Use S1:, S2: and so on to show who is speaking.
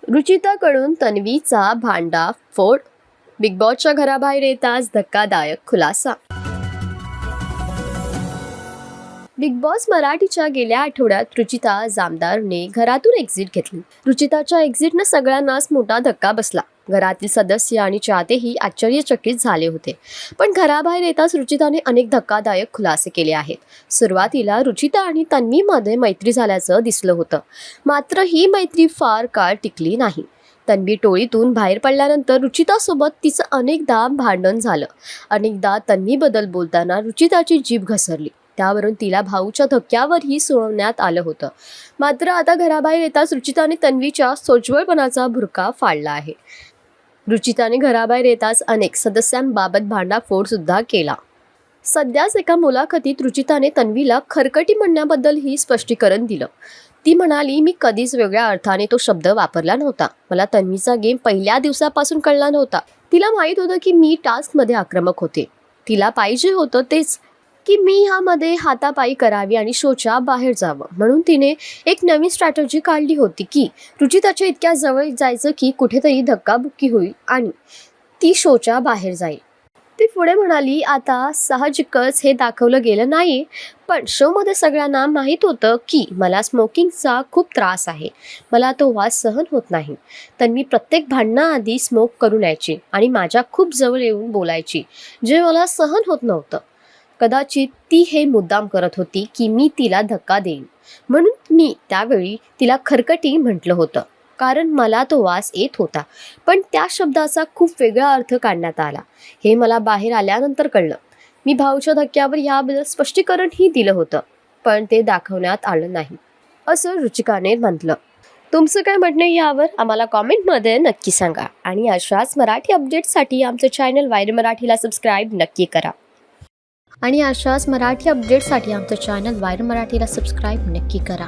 S1: रुचिताकडून तन्वीचा भांडा फोड. बिग बॉसच्या घराबाहेर येताच धक्कादायक खुलासा. बिग बॉस मराठीच्या गेल्या आठवड्यात रुचिता जामदारने घरातून एक्झिट घेतली. रुचिताच्या एक्झिटनं सगळ्यांनाच मोठा धक्का बसला. घरातील सदस्य आणि चाहतेही आश्चर्यचकित झाले होते. पण घराबाहेर येताच रुचिताने अनेक धक्कादायक खुलासे केले आहेत. सुरुवातीला रुचिता आणि तन्वीमध्ये मैत्री झाल्याचं दिसलं होतं, मात्र ही मैत्री फार काळ टिकली नाही. तन्वी टोळीतून बाहेर पडल्यानंतर रुचितासोबत तिचं अनेकदा भांडण झालं. अनेकदा तन्वीबद्दल बोलताना रुचिताची जीभ घसरली. त्यावरून तिला भाऊच्या धक्क्यावरही सोडवण्यात आलं होतं. मात्र आता घराबाहेर येताच रुचिताने तन्वीच्या सोज्वळपणाचा भुरका फाडला आहे. रुचिताने घराबाहेर येताच अनेक सदस्यांबाबत भांडाफोड सुद्धा केला. सध्याच एका मुलाखतीत रुचिताने तन्वीला खरकटी म्हणण्याबद्दलही स्पष्टीकरण दिलं. ती म्हणाली, मी कधीच वेगळ्या अर्थाने तो शब्द वापरला नव्हता. मला तन्वीचा गेम पहिल्या दिवसापासून कळला नव्हता. तिला माहीत होतं की मी टास्कमध्ये आक्रमक होते. तिला पाहिजे होतं तेच, की मी ह्यामध्ये हातापायी करावी आणि शोच्या बाहेर जावं. म्हणून तिने एक नवीन स्ट्रॅटेजी काढली होती की रुचिताच्या इतक्या जवळ जायचं की कुठेतरी धक्काबुक्की होईल आणि ती शोच्या बाहेर जाईल. ती पुढे म्हणाली, आता साहजिकच हे दाखवलं गेलं नाही, पण शोमध्ये सगळ्यांना माहीत होतं की मला स्मोकिंगचा खूप त्रास आहे. मला तो वास सहन होत नाही. तन्वी प्रत्येक भांडणाआधी स्मोक करून यायची आणि माझ्या खूप जवळ येऊन बोलायची, जे मला सहन होत नव्हतं. कदाचित ती हे मुद्दाम करत होती की मी तिला धक्का देईन, म्हणून मी त्यावेळी तिला खरकटी म्हटलं होतं, कारण मला तो वास येत होता. पण त्या शब्दाचा खूप वेगळा अर्थ काढण्यात आला हे मला बाहेर आल्यानंतर कळलं. मी भाऊच्या धक्क्यावर याबद्दल स्पष्टीकरणही दिलं होतं, पण ते दाखवण्यात आलं नाही, असं रुचिकाने म्हटलं. तुमचं काय म्हणणं यावर आम्हाला कॉमेंटमध्ये नक्की सांगा. आणि अशाच मराठी अपडेट्ससाठी आमचं चॅनल वायर मराठीला सबस्क्राईब नक्की करा. आणि अशाच मराठी अपडेट्ससाठी आमचं चॅनल वायर मराठीला सबस्क्राईब नक्की करा.